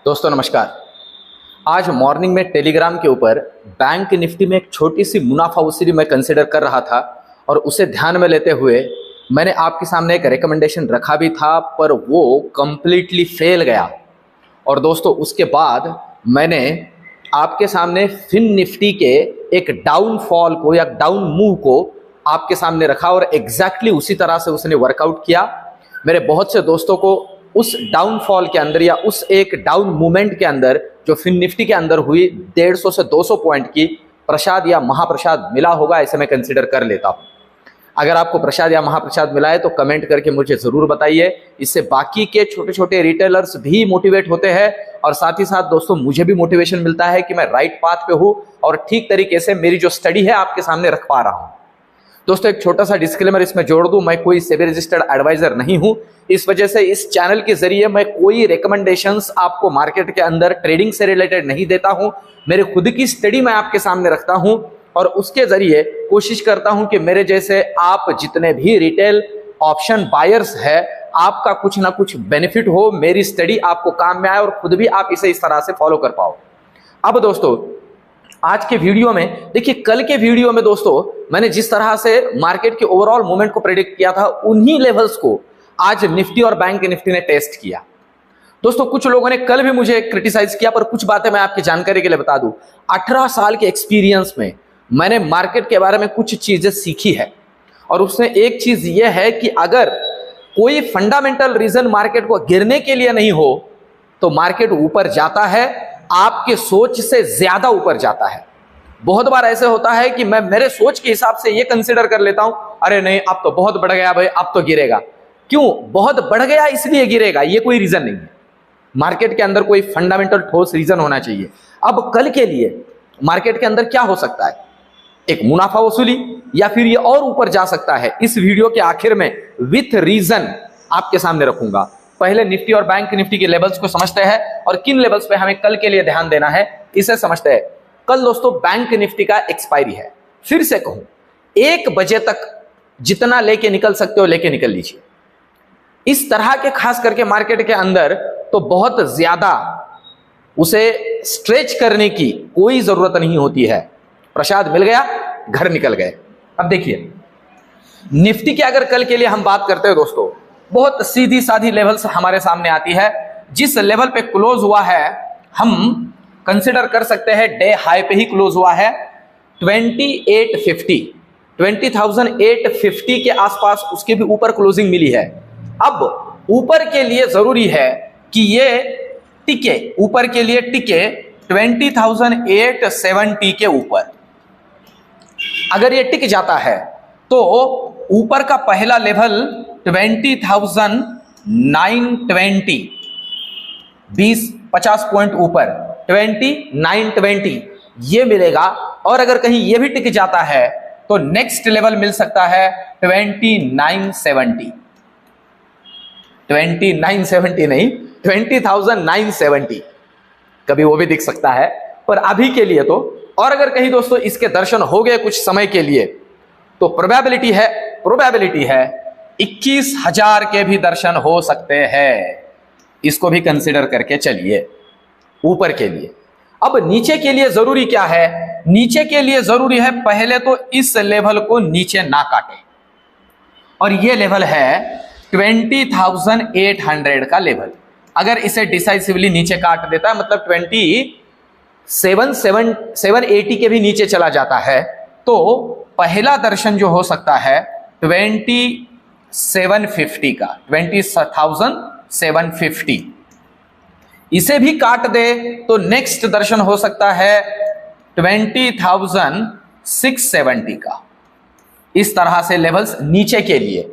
दोस्तों नमस्कार। आज मॉर्निंग में टेलीग्राम के ऊपर बैंक निफ्टी में एक छोटी सी मुनाफा वसूली मैं कंसिडर कर रहा था और उसे ध्यान में लेते हुए मैंने आपके सामने एक रिकमेंडेशन रखा भी था, पर वो कंप्लीटली फेल गया। और दोस्तों उसके बाद मैंने आपके सामने फिन निफ्टी के एक डाउनफॉल को या डाउन मूव को आपके सामने रखा और एग्जैक्टली उसी तरह से उसने वर्कआउट किया। मेरे बहुत से दोस्तों को उस डाउनफॉल के अंदर या उस एक डाउन मूवमेंट के अंदर जो फिन निफ्टी के अंदर हुई 150 से 200 पॉइंट की प्रसाद या महाप्रसाद मिला होगा, ऐसे मैं कंसिडर कर लेता हूं। अगर आपको प्रसाद या महाप्रसाद मिला है तो कमेंट करके मुझे जरूर बताइए। इससे बाकी के छोटे छोटे रिटेलर्स भी मोटिवेट होते हैं और साथ ही साथ दोस्तों मुझे भी मोटिवेशन मिलता है कि मैं राइट पाथ पे हूं और ठीक तरीके से मेरी जो स्टडी है आपके सामने रख पा रहा हूं। दोस्तों एक छोटा सा डिस्क्लेमर इसमें जोड़ दूं, मैं कोई सेबी रजिस्टर्ड एडवाइजर नहीं हूं। इस वजह से इस चैनल के जरिए मैं कोई रिकमेंडेशंस आपको मार्केट के अंदर ट्रेडिंग से रिलेटेड नहीं देता हूं। मेरे खुद की स्टडी मैं आपके सामने रखता हूं और उसके जरिए कोशिश करता हूं कि मेरे जैसे आप जितने भी रिटेल ऑप्शन बायर्स है, आपका कुछ ना कुछ बेनिफिट हो, मेरी स्टडी आपको काम में आए और खुद भी आप इसे इस तरह से फॉलो कर पाओ। अब दोस्तों आज के वीडियो में देखिए, कल के वीडियो में दोस्तों मैंने जिस तरह से मार्केट के ओवरऑल मूवमेंट को प्रेडिक्ट किया था, उन्हीं लेवल्स को आज निफ्टी और बैंक निफ्टी ने टेस्ट किया। दोस्तों कुछ लोगों ने कल भी मुझे क्रिटिसाइज किया, पर कुछ बातें मैं आपकी जानकारी के लिए बता दूं। 18 साल के एक्सपीरियंस में मैंने मार्केट के बारे में कुछ चीजें सीखी है और उसमें एक चीज यह है कि अगर कोई फंडामेंटल रीजन मार्केट को गिरने के लिए नहीं हो तो मार्केट ऊपर जाता है, आपके सोच से ज्यादा ऊपर जाता है। बहुत बार ऐसे होता है कि मैं मेरे सोच के हिसाब से ये कंसीडर कर लेता हूं, अरे नहीं अब तो बहुत बढ़ गया भाई, अब तो गिरेगा। क्यों बहुत बढ़ गया इसलिए गिरेगा, ये कोई रीजन नहीं है। मार्केट के अंदर कोई फंडामेंटल ठोस रीजन होना चाहिए। अब कल के लिए मार्केट के अंदर क्या हो सकता है, एक मुनाफा वसूली या फिर ये और ऊपर जा सकता है। इस वीडियो के आखिर में विथ रीजन आपके सामने रखूंगा। पहले निफ्टी और बैंक निफ्टी के लेवल्स को समझते हैं और किन लेवल्स पे हमें कल के लिए ध्यान देना है इसे समझते हैं। कल दोस्तों बैंक निफ्टी का एक्सपायरी है। फिर से कहूं, 1 बजे तक जितना लेके निकल सकते हो लेके निकल लीजिए। इस तरह के खास करके मार्केट के अंदर तो बहुत ज्यादा उसे स्ट्रेच करने की कोई जरूरत नहीं होती है। प्रसाद मिल गया, घर निकल गए। अब देखिए निफ्टी की अगर कल के लिए हम बात करते हैं दोस्तों, बहुत सीधी साधी लेवल्स हमारे सामने आती है। जिस लेवल पे क्लोज हुआ है हम कंसिडर कर सकते हैं डे हाई पे ही क्लोज हुआ है 2850, 20,850 के आसपास उसके भी ऊपर क्लोजिंग मिली है। अब ऊपर के लिए जरूरी है कि ये टिके, ऊपर के लिए टिके 20,870 के ऊपर। अगर ये टिक जाता है तो ऊपर का पहला लेवल 20,920, 20-50 पॉइंट ऊपर 2920 ये मिलेगा। और अगर कहीं ये भी टिक जाता है तो नेक्स्ट लेवल मिल सकता है 2970, 2970 नहीं 20,970, कभी वो भी दिख सकता है। पर अभी के लिए तो, और अगर कहीं दोस्तों इसके दर्शन हो गए कुछ समय के लिए तो प्रोबेबिलिटी है 21,000 के भी दर्शन हो सकते हैं। इसको भी कंसिडर करके चलिए ऊपर के लिए। अब नीचे के लिए जरूरी क्या है, नीचे के लिए जरूरी है पहले तो इस लेवल को नीचे ना काटे, और ये लेवल है 20,800 का लेवल। अगर इसे डिसाइसिवली नीचे काट देता है, मतलब 2780 के भी नीचे चला जाता है, तो पहला दर्शन जो हो सकता है 2750 का, 20,750, इसे भी काट दे तो नेक्स्ट दर्शन हो सकता है 20,670 का। इस तरह से लेवल्स नीचे के लिए,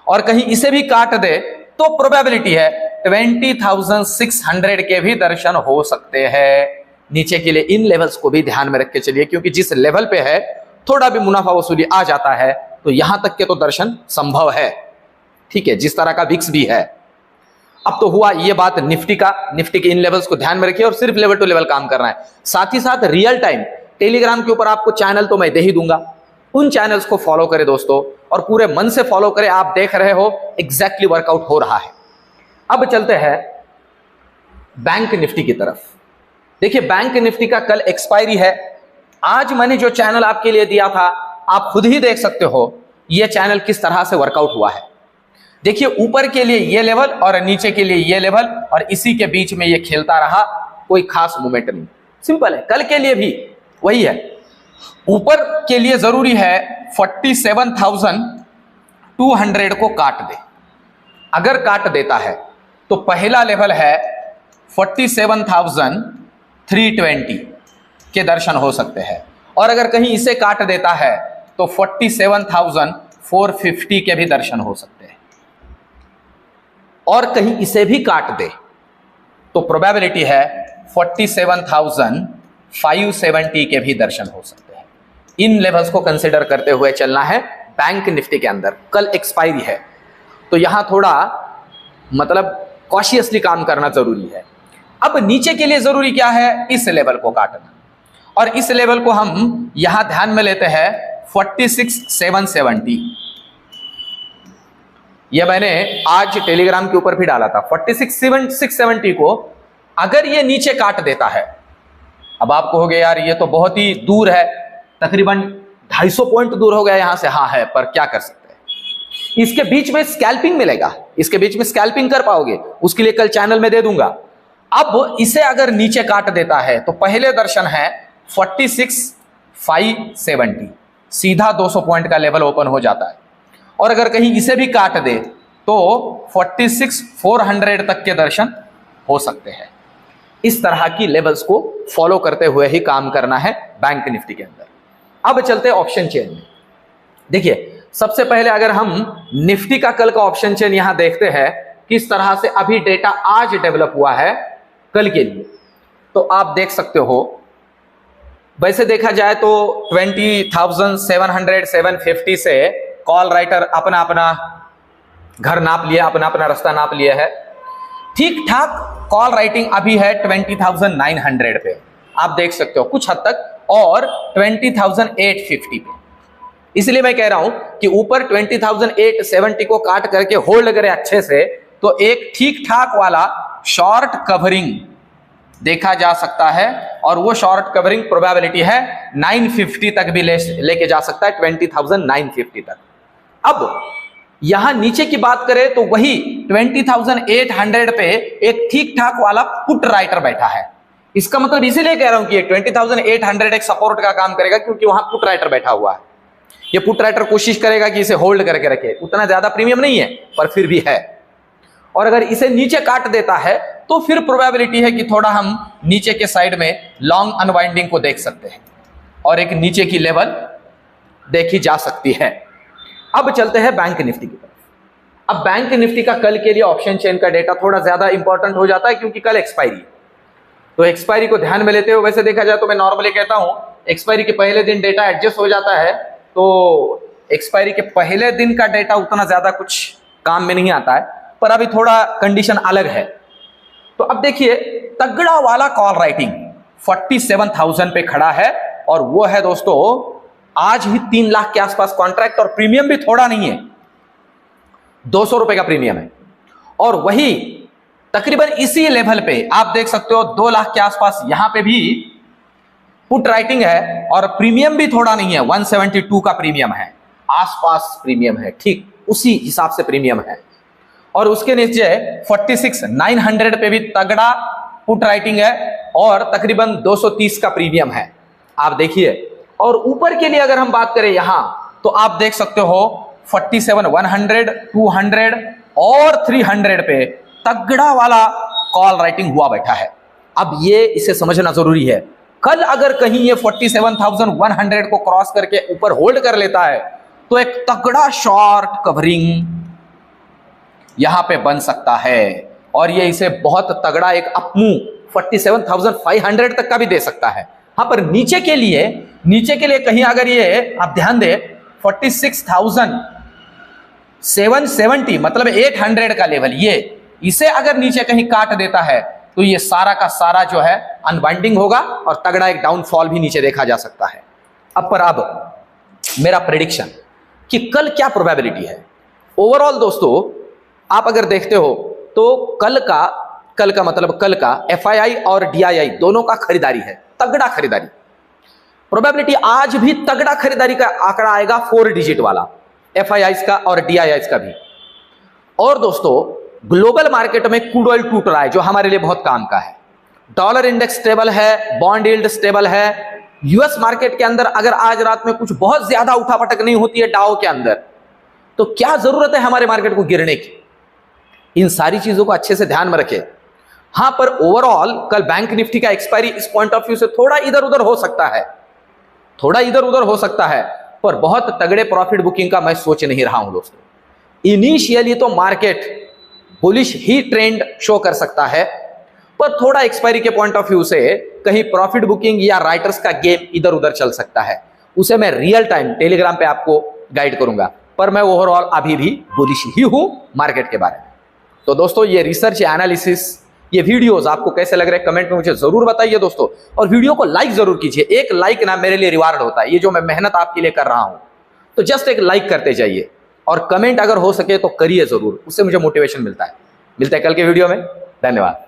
और कहीं इसे भी काट दे तो प्रोबेबिलिटी है 20,600 के भी दर्शन हो सकते हैं नीचे के लिए। इन लेवल्स को भी ध्यान में रख के चलिए, क्योंकि जिस लेवल पे है थोड़ा भी मुनाफा वसूली आ जाता है तो यहां तक के तो दर्शन संभव है। ठीक है, जिस तरह का विक्स भी है। अब तो हुआ ये बात निफ्टी का, निफ्टी के इन लेवल्स को ध्यान में रखिए और सिर्फ लेवल टू लेवल काम करना है। साथ ही साथ रियल टाइम टेलीग्राम के ऊपर आपको चैनल तो मैं दे ही दूंगा, उन चैनल्स को फॉलो करें दोस्तों और पूरे मन से फॉलो करें। आप देख रहे हो एग्जैक्टली वर्कआउट हो रहा है। अब चलते हैं बैंक निफ्टी की तरफ। देखिए बैंक निफ्टी का कल एक्सपायरी है। आज मैंने जो चैनल आपके लिए दिया था आप खुद ही देख सकते हो यह चैनल किस तरह से वर्कआउट हुआ है। देखिए ऊपर के लिए ये लेवल और नीचे के लिए ये लेवल और इसी के बीच में ये खेलता रहा, कोई खास मूवमेंट नहीं। सिंपल है, कल के लिए भी वही है। ऊपर के लिए जरूरी है 47,200 को काट दे। अगर काट देता है तो पहला लेवल है 47,320 के दर्शन हो सकते हैं, और अगर कहीं इसे काट देता है तो 47,450 के भी दर्शन हो सकते हैं, और कहीं इसे भी काट दे तो प्रोबेबिलिटी है 47,570 के भी दर्शन हो सकते हैं। इन लेवल्स को कंसीडर करते हुए चलना है बैंक निफ्टी के अंदर। कल एक्सपायरी है तो यहां थोड़ा मतलब कॉशियसली काम करना जरूरी है। अब नीचे के लिए जरूरी क्या है, इस लेवल को काटना, और इस लेवल को हम यहां ध्यान में लेते हैं 46,770। यह मैंने आज टेलीग्राम के ऊपर भी डाला था। 46,670 को अगर ये नीचे काट देता है, अब आप कहोगे यार ये तो बहुत ही दूर है, तकरीबन 250 पॉइंट दूर हो गया यहां से। हाँ है, पर क्या कर सकते हैं, इसके बीच में स्कैल्पिंग मिलेगा, इसके बीच में स्कैल्पिंग कर पाओगे, उसके लिए कल चैनल में दे दूंगा। अब इसे अगर नीचे काट देता है तो पहले दर्शन है 46,570, सीधा 200 पॉइंट का लेवल ओपन हो जाता है, और अगर कहीं इसे भी काट दे तो 46,400 तक के दर्शन हो सकते हैं। इस तरह की लेवल्स को फॉलो करते हुए ही काम करना है बैंक निफ्टी के अंदर। अब चलते हैं ऑप्शन चेन में। देखिए सबसे पहले अगर हम निफ्टी का कल का ऑप्शन चेन यहां देखते हैं किस तरह से अभी डेटा आज डेवलप हुआ है कल के लिए, तो आप देख सकते हो। वैसे देखा जाए तो 20,700 750 से कॉल राइटर अपना अपना घर नाप लिया, अपना अपना रास्ता नाप लिया है। ठीक ठाक कॉल राइटिंग अभी है 20,900 पे, आप देख सकते हो कुछ हद तक, और 20,850 पे। इसलिए मैं कह रहा हूं कि ऊपर 20,870 को काट करके होल्ड करें अच्छे से तो एक ठीक ठाक वाला शॉर्ट कवरिंग देखा जा सकता है, और वो शॉर्ट कवरिंग प्रोबेबिलिटी है 950 तक भी लेके जा सकता है, 20,950 तक। अब यहां नीचे की बात करें तो वही 20,800 पे एक ठीक ठाक वाला पुट राइटर बैठा है। इसका मतलब इसीलिए कह रहा हूं कि 20,800 एक सपोर्ट का काम करेगा क्योंकि वहां पुट राइटर बैठा हुआ है। ये पुट राइटर कोशिश करेगा कि इसे होल्ड करके रखे, उतना ज्यादा प्रीमियम नहीं है पर फिर भी है, और अगर इसे नीचे काट देता है तो फिर प्रोबेबिलिटी है कि थोड़ा हम नीचे के साइड में लॉन्ग अनवाइंडिंग को देख सकते हैं, और एक नीचे की लेवल देखी जा सकती है। अब चलते हैं बैंक निफ्टी की तरफ। अब बैंक निफ्टी का कल के लिए ऑप्शन चेन का डेटा थोड़ा ज्यादा इंपॉर्टेंट हो जाता है क्योंकि कल एक्सपायरी है, तो एक्सपायरी को ध्यान में लेते हुए, वैसे देखा जाए तो मैं नॉर्मली कहता हूं एक्सपायरी के पहले दिन डेटा एडजस्ट हो जाता है, तो एक्सपायरी के पहले दिन का डेटा उतना ज्यादा कुछ काम में नहीं आता है, पर अभी थोड़ा कंडीशन अलग है। तो अब देखिए तगड़ा वाला कॉल राइटिंग 47,000 पे खड़ा है, और वो है दोस्तों आज ही 3 लाख के आसपास कॉन्ट्रैक्ट, और प्रीमियम भी थोड़ा नहीं है, 200 रुपए का प्रीमियम है। और वही तकरीबन इसी लेवल पे आप देख सकते हो 2 लाख के आसपास यहां पे भी पुट राइटिंग है, और प्रीमियम भी थोड़ा नहीं है, 172 का प्रीमियम है, आसपास प्रीमियम है, ठीक उसी हिसाब से प्रीमियम है। और उसके नीचे 46,900 पे भी तगड़ा पुट राइटिंग है, और तकरीबन 230 का प्रीमियम है, आप देखिए। और ऊपर के लिए अगर हम बात करें यहां, तो आप देख सकते हो 47,100, 200 और 300 पे तगड़ा वाला कॉल राइटिंग हुआ बैठा है। अब ये इसे समझना जरूरी है, कल अगर कहीं ये 47,100 को क्रॉस करके ऊपर होल्ड कर लेता है तो एक तगड़ा शॉर्ट कवरिंग यहां पे बन सकता है, और ये इसे बहुत तगड़ा एक अपमूव 47,500 तक का भी दे सकता है। हाँ, पर नीचे के लिए कहीं अगर ये आप ध्यान दें 46,770 मतलब 800 का लेवल, ये इसे अगर नीचे कहीं काट देता है तो ये सारा का सारा जो है अनबाइंडिंग होगा, और तगड़ा एक डाउनफॉल भी नीचे देखा जा सकता है। अब मेरा प्रेडिक्शन कि कल क्या प्रोबेबिलिटी है ओवरऑल। दोस्तों आप अगर देखते हो तो कल का कल का मतलब कल का FII और DII दोनों का खरीदारी है, तगड़ा खरीदारी। प्रोबेबिलिटी आज भी तगड़ा खरीदारी का आंकड़ा आएगा 4 डिजिट वाला, FIIs का और DIIs का भी। और दोस्तों ग्लोबल मार्केट में क्रूड ऑयल टूट रहा है, जो हमारे लिए बहुत काम का है। डॉलर इंडेक्स स्टेबल है, बॉन्ड यील्ड स्टेबल है। यूएस मार्केट के अंदर अगर आज रात में कुछ बहुत ज्यादा उठापटक नहीं होती है डाउ के अंदर, तो क्या जरूरत है हमारे मार्केट को गिरने की। इन सारी चीजों को अच्छे से ध्यान में रखें। हां, पर ओवरऑल कल बैंक निफ्टी का एक्सपायरी इस पॉइंट ऑफ व्यू से थोड़ा इधर उधर हो सकता है, थोड़ा इधर उधर हो सकता है, पर बहुत तगड़े प्रॉफिट बुकिंग का मैं सोच नहीं रहा हूं दोस्तों। इनिशियली तो मार्केट बुलिश ही ट्रेंड शो कर सकता है, पर थोड़ा एक्सपायरी के पॉइंट ऑफ व्यू से कहीं प्रॉफिट बुकिंग या राइटर्स का गेम इधर उधर चल सकता है। उसे मैं रियल टाइम टेलीग्राम पे आपको गाइड करूंगा, पर मैं ओवरऑल अभी भी बुलिश ही हूं मार्केट के बारे में। तो दोस्तों ये रिसर्च एनालिसिस, ये वीडियोस आपको कैसे लग रहे हैं कमेंट में मुझे जरूर बताइए दोस्तों, और वीडियो को लाइक जरूर कीजिए। एक लाइक ना मेरे लिए रिवार्ड होता है, ये जो मैं मेहनत आपके लिए कर रहा हूं, तो जस्ट एक लाइक करते जाइए और कमेंट अगर हो सके तो करिए जरूर, उससे मुझे मोटिवेशन मिलता है। मिलते हैं कल के वीडियो में, धन्यवाद।